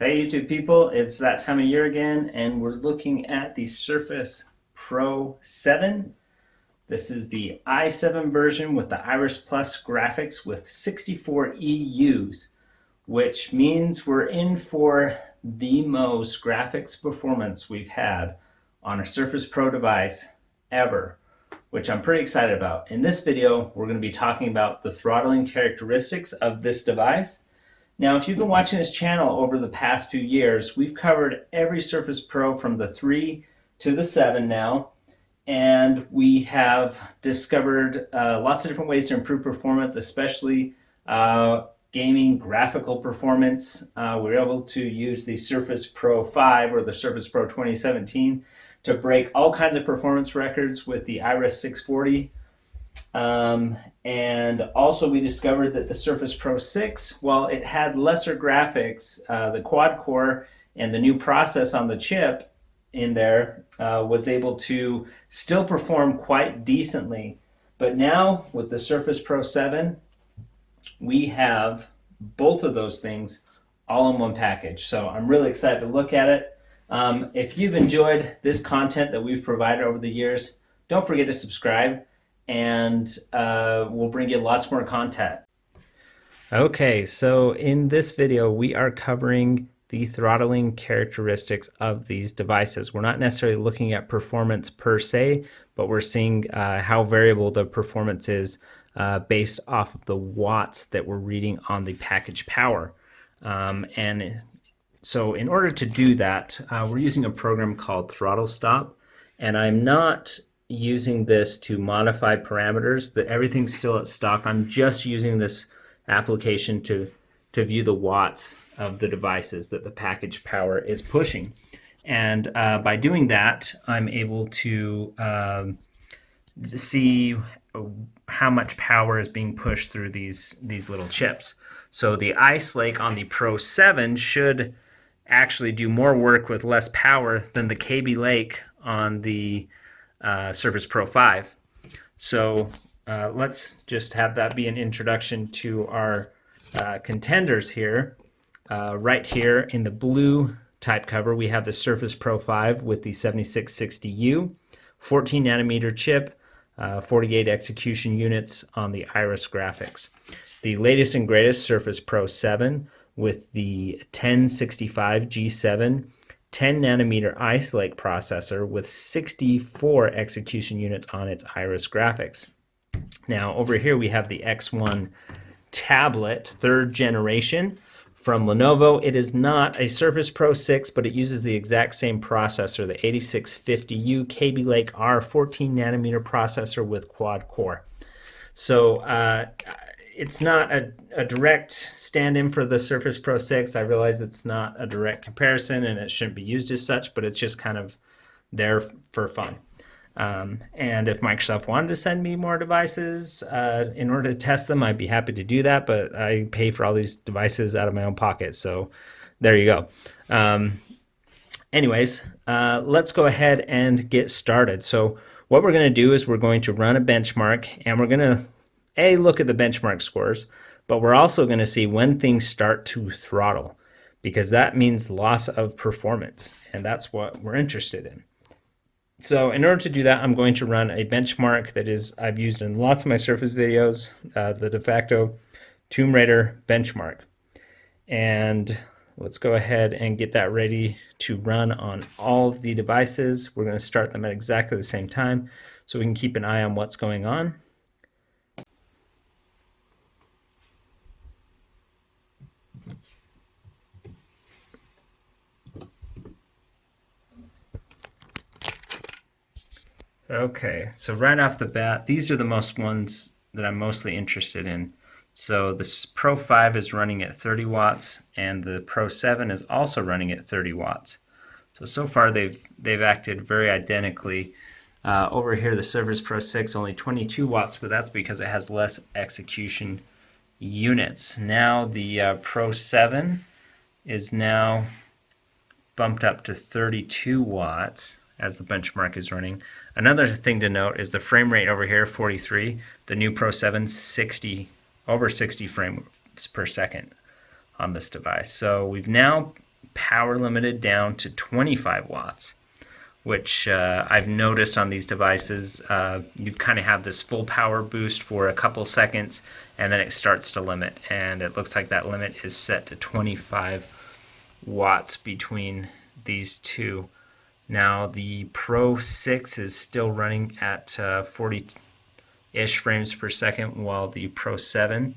Hey YouTube people, it's that time of year again, and we're looking at the Surface Pro 7. This is the i7 version with the Iris Plus graphics with 64 EUs, which means we're in for the most graphics performance we've had on a Surface Pro device ever, which I'm pretty excited about. In this video, we're going to be talking about the throttling characteristics of this device. Now, if you've been watching this channel over the past few years, we've covered every Surface Pro from the 3 to the 7 now, and we have discovered lots of different ways to improve performance, especially gaming graphical performance. We were able to use the Surface Pro 5 or the Surface Pro 2017 to break all kinds of performance records with the Iris 640. And also we discovered that the Surface Pro 6, while it had lesser graphics, the quad core and the new process on the chip in there was able to still perform quite decently. But now with the Surface Pro 7, we have both of those things all in one package. So I'm really excited to look at it. If you've enjoyed this content that we've provided over the years, don't forget to subscribe, and we'll bring you lots more content. Okay, so in this video, we are covering the throttling characteristics of these devices. We're not necessarily looking at performance per se, but we're seeing how variable the performance is based off of the watts that we're reading on the package power. And so in order to do that, we're using a program called Throttle Stop, and I'm not using this to modify parameters. Everything's still at stock. I'm just using this application to view the watts of the devices that the package power is pushing. And by doing that, I'm able to see how much power is being pushed through these little chips. So the Ice Lake on the Pro 7 should actually do more work with less power than the KB Lake on the Surface Pro 5. So let's just have that be an introduction to our contenders here. Right here in the blue type cover, we have the Surface Pro 5 with the 7660U, 14 nanometer chip, 48 execution units on the Iris graphics. The latest and greatest Surface Pro 7 with the 1065 G7, 10 nanometer Ice Lake processor with 64 execution units on its Iris graphics. Now over here we have the X1 tablet, third generation from Lenovo. It is not a Surface Pro 6, but it uses the exact same processor, the 8650U KB Lake R 14 nanometer processor with quad core. So it's not a direct stand-in for the Surface Pro 6. I realize it's not a direct comparison and it shouldn't be used as such, but it's just kind of there for fun. And if Microsoft wanted to send me more devices in order to test them, I'd be happy to do that, but I pay for all these devices out of my own pocket, so there you go. Anyways, let's go ahead and get started. So what we're going to do is we're going to run a benchmark, and we're going to look at the benchmark scores, but we're also going to see when things start to throttle, because that means loss of performance, and that's what we're interested in. So in order to do that, I'm going to run a benchmark that I've used in lots of my Surface videos, the de facto Tomb Raider benchmark. And let's go ahead and get that ready to run on all of the devices. We're going to start them at exactly the same time so we can keep an eye on what's going on. Okay, so right off the bat, these are the most that I'm mostly interested in. So the Pro 5 is running at 30 watts, and the Pro 7 is also running at 30 watts. So far they've acted very identically. Over here, the Surface Pro 6 only 22 watts, but that's because it has less execution units. Now the Pro 7 is now bumped up to 32 watts as the benchmark is running. Another thing to note is the frame rate over here, 43. The new Pro 7, over 60 frames per second on this device. So we've now power limited down to 25 watts, which I've noticed on these devices. You kind of have this full power boost for a couple seconds, and then it starts to limit. And it looks like that limit is set to 25 watts between these two. Now the Pro 6 is still running at 40-ish frames per second, while the Pro 7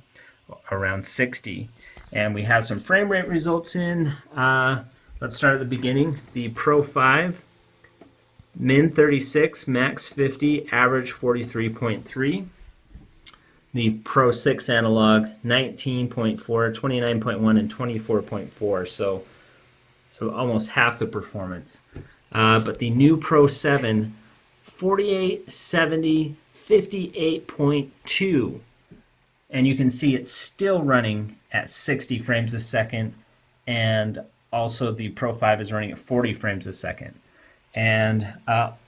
around 60. And we have some frame rate results in. Let's start at the beginning. The Pro 5, min 36, max 50, average 43.3. The Pro 6 analog, 19.4, 29.1, and 24.4. So almost half the performance. But the new Pro 7, 48, 70, 58.2. And you can see it's still running at 60 frames a second. And also the Pro 5 is running at 40 frames a second. And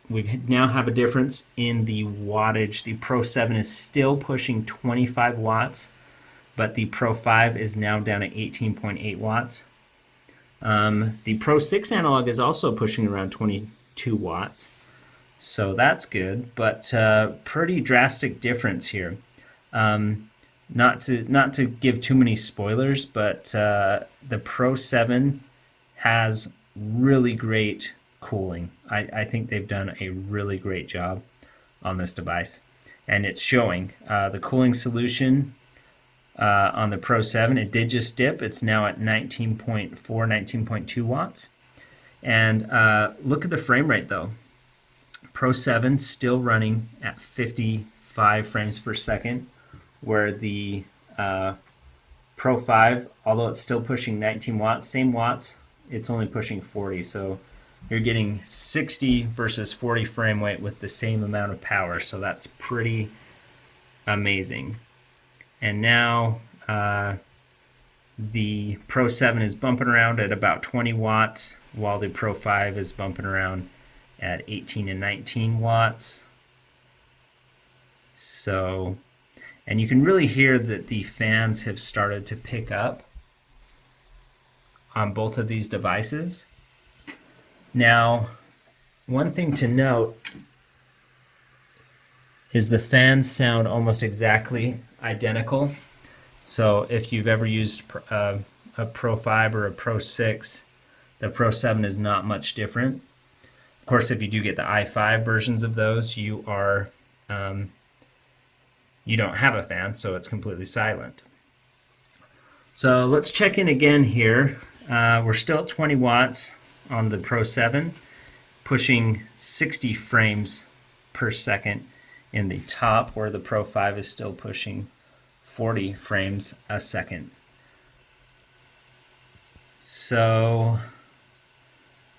we now have a difference in the wattage. The Pro 7 is still pushing 25 watts, but the Pro 5 is now down at 18.8 watts. The Pro 6 analog is also pushing around 22 watts, so that's good, but pretty drastic difference here. Not to give too many spoilers, but the Pro 7 has really great cooling. I think they've done a really great job on this device, and it's showing. The cooling solution on the Pro 7, it did just dip. It's now at 19.4, 19.2 watts. And look at the frame rate though. Pro 7 still running at 55 frames per second, where the Pro 5, although it's still pushing 19 watts, same watts, it's only pushing 40. So you're getting 60 versus 40 frame rate with the same amount of power. So that's pretty amazing. And now the Pro 7 is bumping around at about 20 watts, while the Pro 5 is bumping around at 18 and 19 watts. So, and you can really hear that the fans have started to pick up on both of these devices. Now, one thing to note is the fans sound almost exactly identical. So if you've ever used a Pro 5 or a Pro 6, the Pro 7 is not much different. Of course, if you do get the i5 versions of those, you don't have a fan, so it's completely silent. So let's check in again here. We're still at 20 watts on the Pro 7, pushing 60 frames per second in the top, where the Pro 5 is still pushing 40 frames a second. So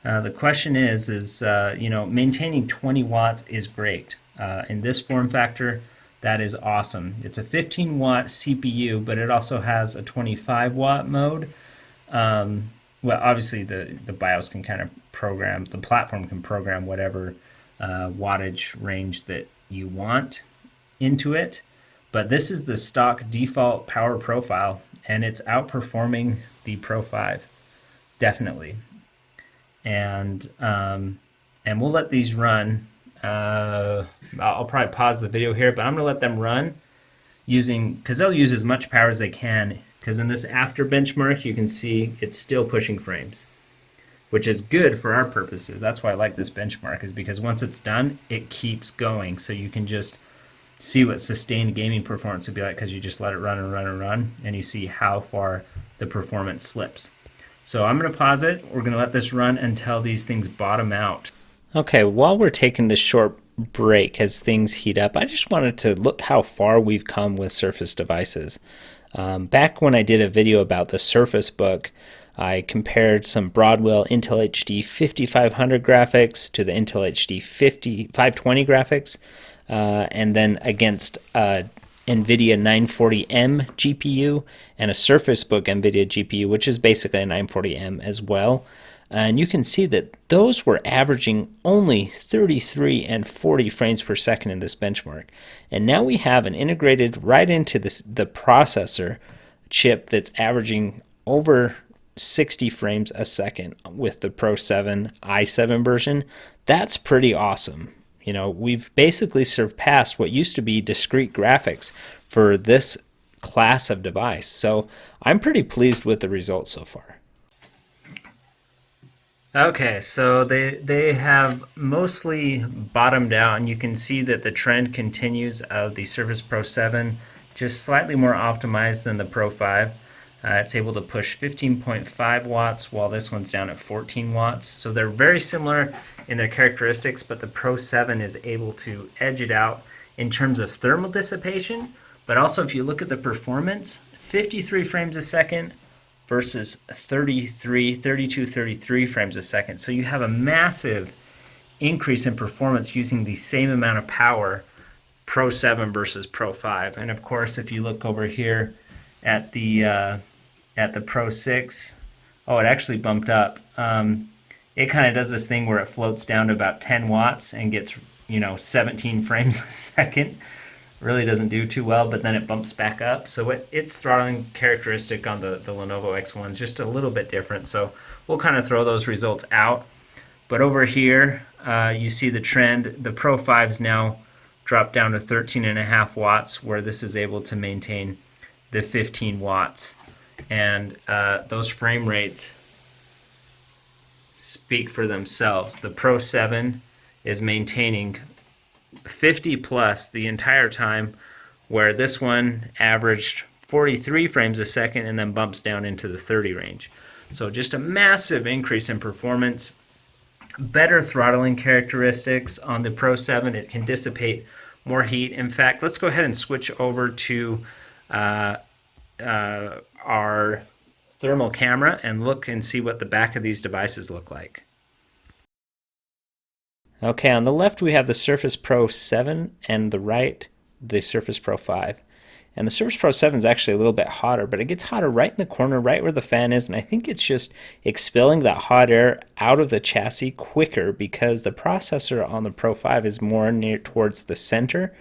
the question is maintaining 20 watts is great. In this form factor, that is awesome. It's a 15 watt CPU, but it also has a 25 watt mode. Well, obviously the BIOS can kind of program, the platform can program whatever wattage range that you want into it. But this is the stock default power profile, and it's outperforming the Pro 5, definitely. And we'll let these run. I'll probably pause the video here, but I'm going to let them run because they'll use as much power as they can, because in this after benchmark, you can see it's still pushing frames, which is good for our purposes. That's why I like this benchmark, is because once it's done, it keeps going. So you can just see what sustained gaming performance would be like, because you just let it run and run and run, and you see how far the performance slips. So I'm going to pause it. We're going to let this run until these things bottom out. Okay, while we're taking this short break as things heat up, I just wanted to look how far we've come with Surface devices. Back when I did a video about the Surface Book, I compared some Broadwell Intel HD 5500 graphics to the Intel HD 520 graphics, and then against NVIDIA 940M GPU and a Surface Book NVIDIA GPU, which is basically a 940M as well. And you can see that those were averaging only 33 and 40 frames per second in this benchmark. And now we have an integrated right into the processor chip that's averaging over 60 frames a second with the Pro 7 i7 version. That's pretty awesome. You know, we've basically surpassed what used to be discrete graphics for this class of device. So I'm pretty pleased with the results so far. Okay, so they have mostly bottomed out, and you can see that the trend continues of the Surface Pro 7, just slightly more optimized than the Pro 5. It's able to push 15.5 watts, while this one's down at 14 watts. So they're very similar in their characteristics, but the Pro 7 is able to edge it out in terms of thermal dissipation. But also, if you look at the performance, 53 frames a second versus 33 frames a second. So you have a massive increase in performance using the same amount of power, Pro 7 versus Pro 5. And of course, if you look over here at the Pro 6, oh, it actually bumped up. It kind of does this thing where it floats down to about 10 watts and gets, 17 frames a second. Really doesn't do too well, but then it bumps back up. So its throttling characteristic on the Lenovo X1 is just a little bit different. So we'll kind of throw those results out. But over here, you see the trend. The Pro 5's now dropped down to 13.5 watts, where this is able to maintain the 15 watts. And those frame rates speak for themselves. The Pro 7 is maintaining 50 plus the entire time, where this one averaged 43 frames a second and then bumps down into the 30 range. So just a massive increase in performance. Better throttling characteristics on the Pro 7. It can dissipate more heat. In fact, let's go ahead and switch over to our thermal camera and look and see what the back of these devices look like. Okay, on the left we have the Surface Pro 7 and the right the Surface Pro 5. And the Surface Pro 7 is actually a little bit hotter, but it gets hotter right in the corner, right where the fan is, and I think it's just expelling that hot air out of the chassis quicker because the processor on the Pro 5 is more near towards the center,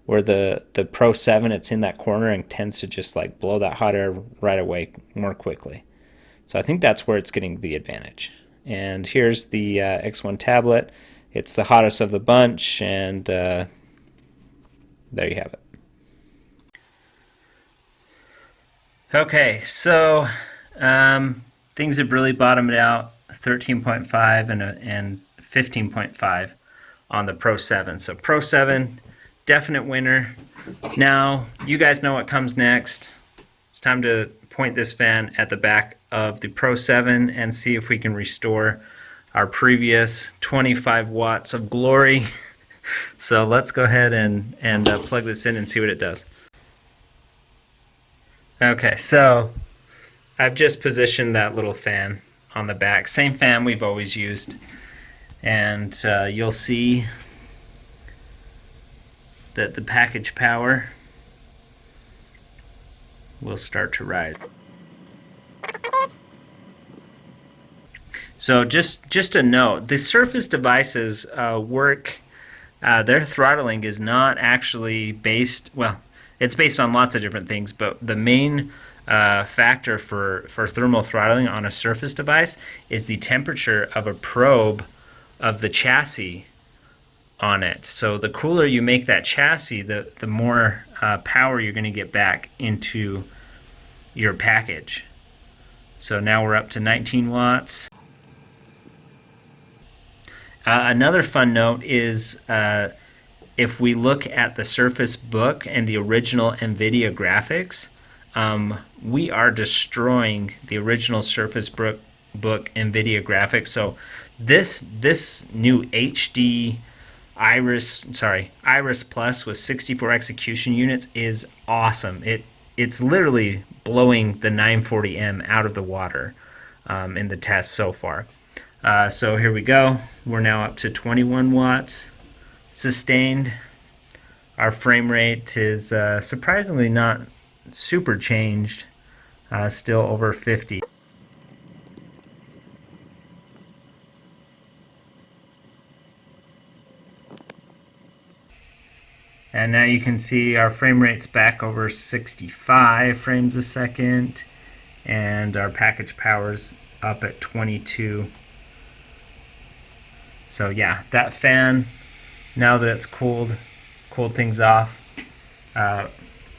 where the Pro 7, it's in that corner and tends to just like blow that hot air right away more quickly. So I think that's where it's getting the advantage. And here's the X1 tablet. It's the hottest of the bunch, and there you have it. Okay, so things have really bottomed out, 13.5 and 15.5 on the Pro 7. So Pro 7, definite winner. Now, you guys know what comes next. It's time to point this fan at the back of the Pro 7 and see if we can restore our previous 25 watts of glory. So let's go ahead and plug this in and see what it does. Okay, so I've just positioned that little fan on the back. Same fan we've always used. And you'll see that the package power will start to rise. So just a note, the Surface devices work, their throttling is not actually based, well, it's based on lots of different things, but the main factor for thermal throttling on a Surface device is the temperature of a probe of the chassis on it. So the cooler you make that chassis, the more power you're going to get back into your package. So now we're up to 19 watts. Another fun note is if we look at the Surface Book and the original NVIDIA graphics, we are destroying the original Surface Book NVIDIA graphics. So this new HD Iris Plus with 64 execution units is awesome. It's literally blowing the 940M out of the water in the test so far. So here we go. We're now up to 21 watts sustained. Our frame rate is surprisingly not super changed, still over 50. And now you can see our frame rate's back over 65 frames a second. and our package power's up at 22. So yeah, that fan, now that it's cooled things off,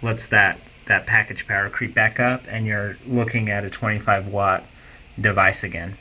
lets that package power creep back up, and you're looking at a 25 watt device again.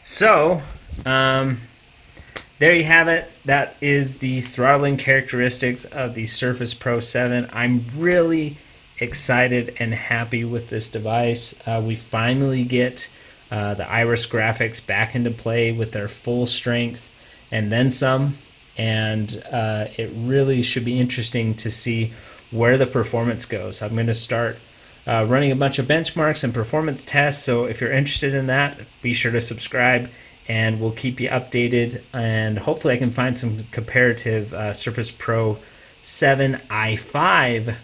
So there you have it. That is the throttling characteristics of the Surface Pro 7. I'm really excited and happy with this device. We finally get the Iris graphics back into play with their full strength and then some, and it really should be interesting to see where the performance goes. I'm going to start running a bunch of benchmarks and performance tests, so if you're interested in that, be sure to subscribe and we'll keep you updated, and hopefully I can find some comparative Surface Pro 7 i5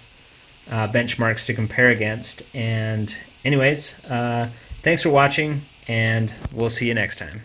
benchmarks to compare against. And anyways, thanks for watching, and we'll see you next time.